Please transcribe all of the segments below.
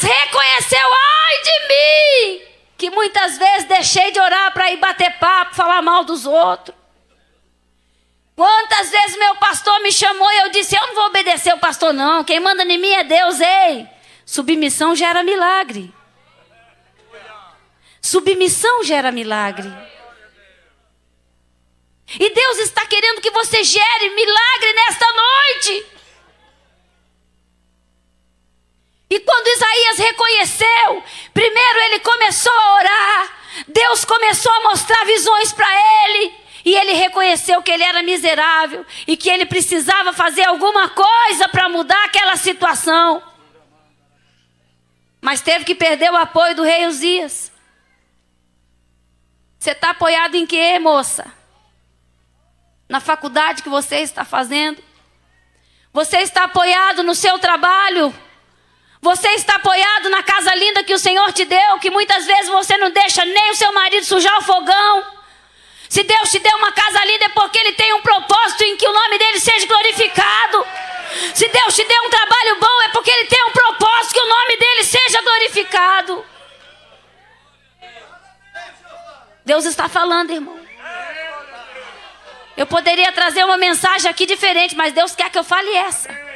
Isaías reconheceu, ai de mim, que muitas vezes deixei de orar para ir bater papo, falar mal dos outros. Quantas vezes meu pastor me chamou e eu disse, eu não vou obedecer o pastor não, quem manda em mim é Deus, ei. Submissão gera milagre. Submissão gera milagre. E Deus está querendo que você gere milagre nesta noite. E quando Isaías reconheceu, primeiro ele começou a orar. Deus começou a mostrar visões para ele. E ele reconheceu que ele era miserável e que ele precisava fazer alguma coisa para mudar aquela situação. Mas teve que perder o apoio do rei Uzias. Você está apoiado em quê, moça? Na faculdade que você está fazendo? Você está apoiado no seu trabalho? Você está apoiado na casa linda que o Senhor te deu, que muitas vezes você não deixa nem o seu marido sujar o fogão? Se Deus te deu uma casa linda é porque Ele tem um propósito em que o nome dEle seja glorificado. Se Deus te deu um trabalho bom é porque Ele tem um propósito que o nome dEle seja glorificado. Deus está falando, irmão. Eu poderia trazer uma mensagem aqui diferente, mas Deus quer que eu fale essa.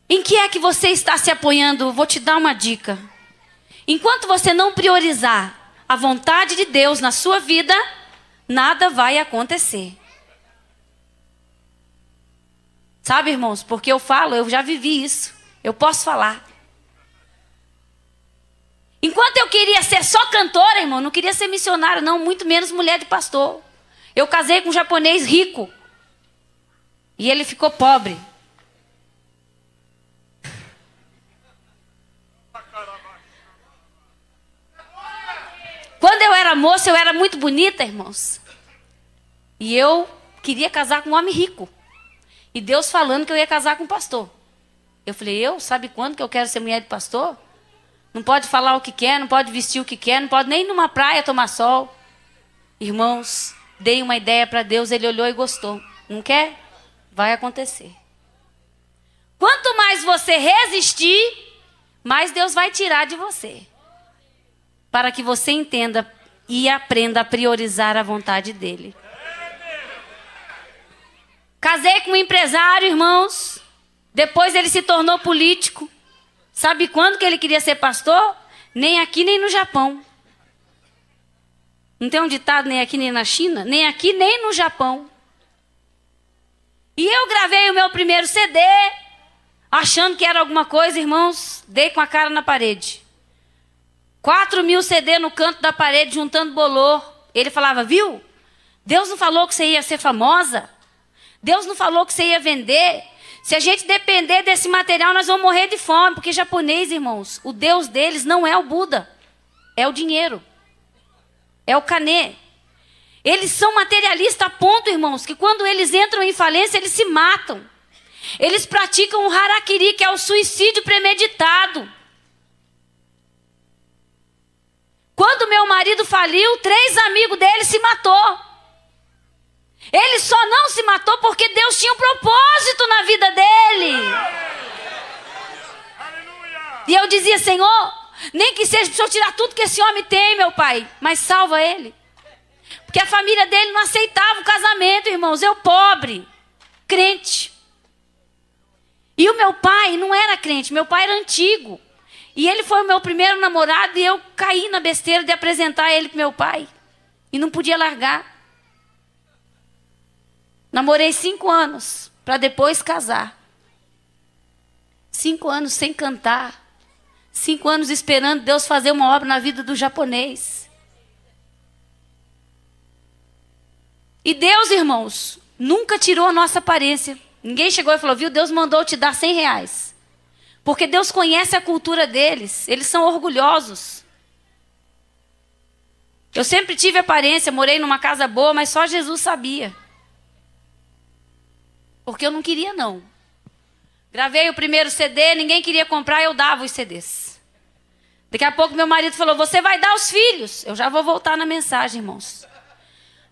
Em que é que você está se apoiando? Vou te dar uma dica. Enquanto você não priorizar a vontade de Deus na sua vida, nada vai acontecer. Sabe, irmãos, porque eu falo, eu já vivi isso. Eu posso falar. Enquanto eu queria ser só cantora, irmão, não queria ser missionária, não, muito menos mulher de pastor. Eu casei com um japonês rico. E ele ficou pobre. Quando eu era moça, eu era muito bonita, irmãos. E eu queria casar com um homem rico. E Deus falando que eu ia casar com um pastor. Eu falei, sabe quando que eu quero ser mulher de pastor? Não pode falar o que quer, não pode vestir o que quer, não pode nem ir numa praia tomar sol. Irmãos, dei uma ideia para Deus, Ele olhou e gostou. Não quer? Vai acontecer. Quanto mais você resistir, mais Deus vai tirar de você. Para que você entenda e aprenda a priorizar a vontade dEle. Casei com um empresário, irmãos. Depois ele se tornou político. Sabe quando que ele queria ser pastor? Nem aqui, nem no Japão. Não tem um ditado nem aqui, nem na China? Nem aqui, nem no Japão. E eu gravei o meu primeiro CD, achando que era alguma coisa, irmãos. Dei com a cara na parede. 4.000 CD no canto da parede, juntando bolor. Ele falava, viu? Deus não falou que você ia ser famosa? Deus não falou que você ia vender? Se a gente depender desse material, nós vamos morrer de fome. Porque japonês, irmãos, o Deus deles não é o Buda. É o dinheiro. É o kanê. Eles são materialistas a ponto, irmãos, que quando eles entram em falência, eles se matam. Eles praticam o harakiri, que é o suicídio premeditado. Quando meu marido faliu, 3 amigos dele se matou. Ele só não se matou porque Deus tinha um propósito na vida dele. E eu dizia, Senhor, nem que seja para o Senhor tirar tudo que esse homem tem, meu pai, mas salva ele. Porque a família dele não aceitava o casamento, irmãos. Eu pobre, crente. E o meu pai não era crente, meu pai era antigo. E ele foi o meu primeiro namorado e eu caí na besteira de apresentar ele para meu pai. E não podia largar. Namorei 5 anos para depois casar. 5 anos sem cantar. 5 anos esperando Deus fazer uma obra na vida do japonês. E Deus, irmãos, nunca tirou a nossa aparência. Ninguém chegou e falou, viu, Deus mandou te dar 100 reais. Porque Deus conhece a cultura deles. Eles são orgulhosos. Eu sempre tive aparência, morei numa casa boa, mas só Jesus sabia. Porque eu não queria, não. Gravei o primeiro CD, ninguém queria comprar, eu dava os CDs. Daqui a pouco meu marido falou, você vai dar os filhos. Eu já vou voltar na mensagem, irmãos.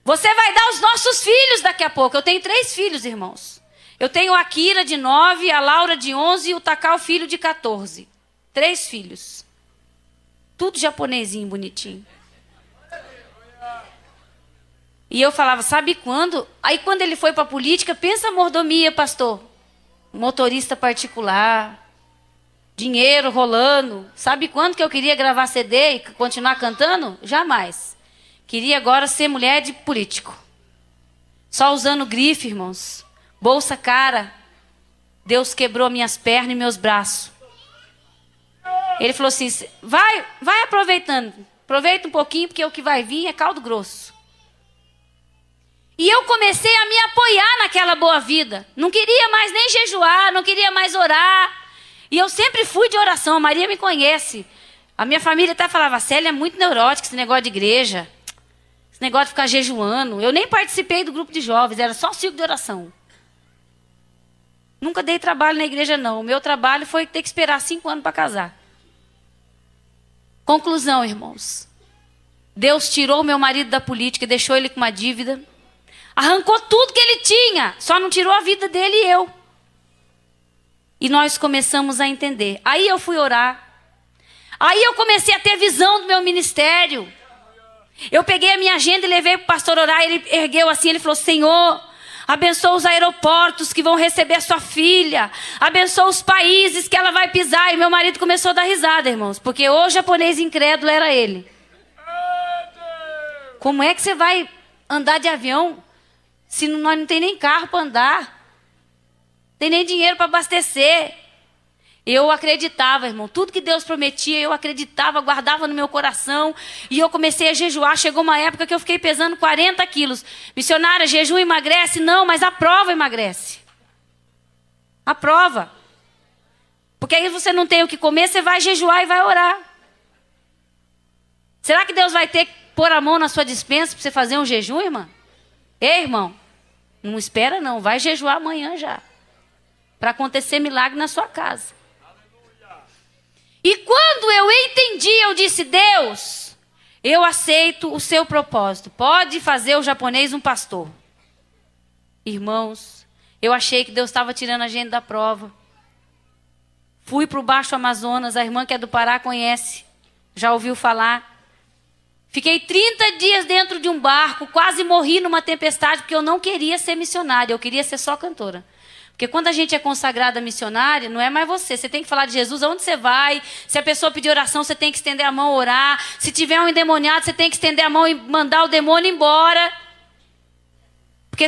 Você vai dar os nossos filhos daqui a pouco. Eu tenho 3 filhos, irmãos. Eu tenho a Kira de 9, a Laura de 11 e o Takao, filho de 14. 3 filhos. Tudo japonesinho, bonitinho. E eu falava, sabe quando? Aí quando ele foi para a política, pensa a mordomia, pastor. Motorista particular, dinheiro rolando. Sabe quando que eu queria gravar CD e continuar cantando? Jamais. Queria agora ser mulher de político. Só usando grife, irmãos. Bolsa cara. Deus quebrou minhas pernas e meus braços. Ele falou assim, vai aproveitando. Aproveita um pouquinho, porque o que vai vir é caldo grosso. E eu comecei a me apoiar naquela boa vida. Não queria mais nem jejuar, não queria mais orar. E eu sempre fui de oração, a Maria me conhece. A minha família até falava, a Célia é muito neurótica, esse negócio de igreja. Esse negócio de ficar jejuando. Eu nem participei do grupo de jovens, era só ciclo de oração. Nunca dei trabalho na igreja, não. O meu trabalho foi ter que esperar 5 anos para casar. Conclusão, irmãos. Deus tirou o meu marido da política, deixou ele com uma dívida. Arrancou tudo que ele tinha, só não tirou a vida dele e eu. E nós começamos a entender. Aí eu fui orar. Aí eu comecei a ter visão do meu ministério. Eu peguei a minha agenda e levei para o pastor orar. Ele ergueu assim, ele falou, Senhor, abençoa os aeroportos que vão receber sua filha. Abençoa os países que ela vai pisar. E meu marido começou a dar risada, irmãos. Porque o japonês incrédulo era ele. Como é que você vai andar de avião se nós não tem nem carro para andar? Tem nem dinheiro para abastecer. Eu acreditava, irmão. Tudo que Deus prometia, eu acreditava, guardava no meu coração. E eu comecei a jejuar. Chegou uma época que eu fiquei pesando 40 quilos. Missionária, jejum emagrece? Não, mas a prova emagrece. A prova. Porque aí você não tem o que comer, você vai jejuar e vai orar. Será que Deus vai ter que pôr a mão na sua despensa para você fazer um jejum, irmã? Ei, irmão, não espera não. Vai jejuar amanhã já. Para acontecer milagre na sua casa. E quando eu entendi, eu disse, Deus, eu aceito o seu propósito. Pode fazer o japonês um pastor. Irmãos, eu achei que Deus estava tirando a gente da prova. Fui para o Baixo Amazonas, a irmã que é do Pará conhece, já ouviu falar. Fiquei 30 dias dentro de um barco, quase morri numa tempestade, porque eu não queria ser missionária, eu queria ser só cantora. Porque quando a gente é consagrada missionária, não é mais você. Você tem que falar de Jesus aonde você vai. Se a pessoa pedir oração, você tem que estender a mão e orar. Se tiver um endemoniado, você tem que estender a mão e mandar o demônio embora. Porque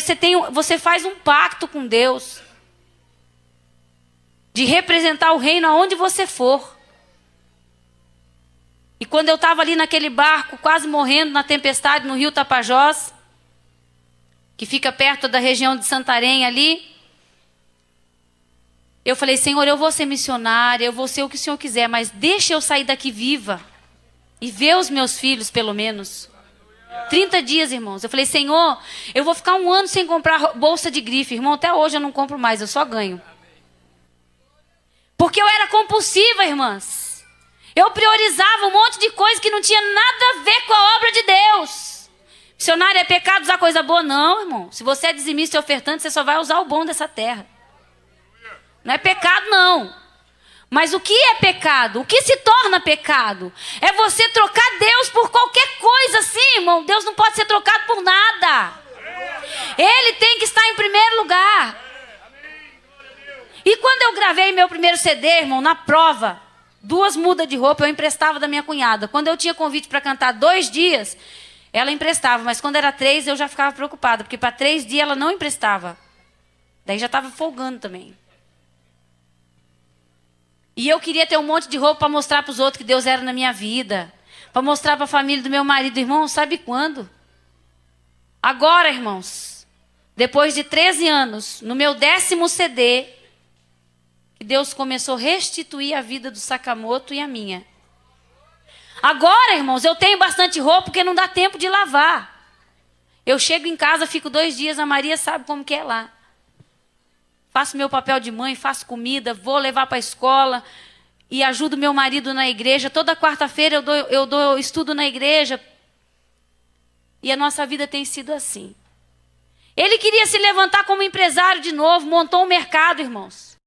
você faz um pacto com Deus. De representar o reino aonde você for. E quando eu estava ali naquele barco, quase morrendo na tempestade no rio Tapajós, que fica perto da região de Santarém ali, eu falei, Senhor, eu vou ser missionária, eu vou ser o que o Senhor quiser, mas deixa eu sair daqui viva e ver os meus filhos, pelo menos. 30 dias, irmãos. Eu falei, Senhor, eu vou ficar 1 ano sem comprar bolsa de grife. Irmão, até hoje eu não compro mais, eu só ganho. Porque eu era compulsiva, irmãs. Eu priorizava um monte de coisa que não tinha nada a ver com a obra de Deus. Missionária, é pecado usar coisa boa? Não, irmão. Se você é dizimista e ofertante, você só vai usar o bom dessa terra. Não é pecado, não. Mas o que é pecado? O que se torna pecado? É você trocar Deus por qualquer coisa assim, irmão. Deus não pode ser trocado por nada. Ele tem que estar em primeiro lugar. E quando eu gravei meu primeiro CD, irmão, na prova, 2 mudas de roupa eu emprestava da minha cunhada. Quando eu tinha convite para cantar 2 dias, ela emprestava. Mas quando era 3, eu já ficava preocupada. Porque para 3 dias ela não emprestava. Daí já estava folgando também. E eu queria ter um monte de roupa para mostrar para os outros que Deus era na minha vida. Para mostrar para a família do meu marido. Irmão, sabe quando? Agora, irmãos. Depois de 13 anos, no meu 10º CD, que Deus começou a restituir a vida do Sakamoto e a minha. Agora, irmãos, eu tenho bastante roupa porque não dá tempo de lavar. Eu chego em casa, fico 2 dias, a Maria sabe como que é lá. Faço meu papel de mãe, faço comida, vou levar para a escola e ajudo meu marido na igreja. Toda quarta-feira eu dou estudo na igreja. E a nossa vida tem sido assim. Ele queria se levantar como empresário de novo, montou um mercado, irmãos.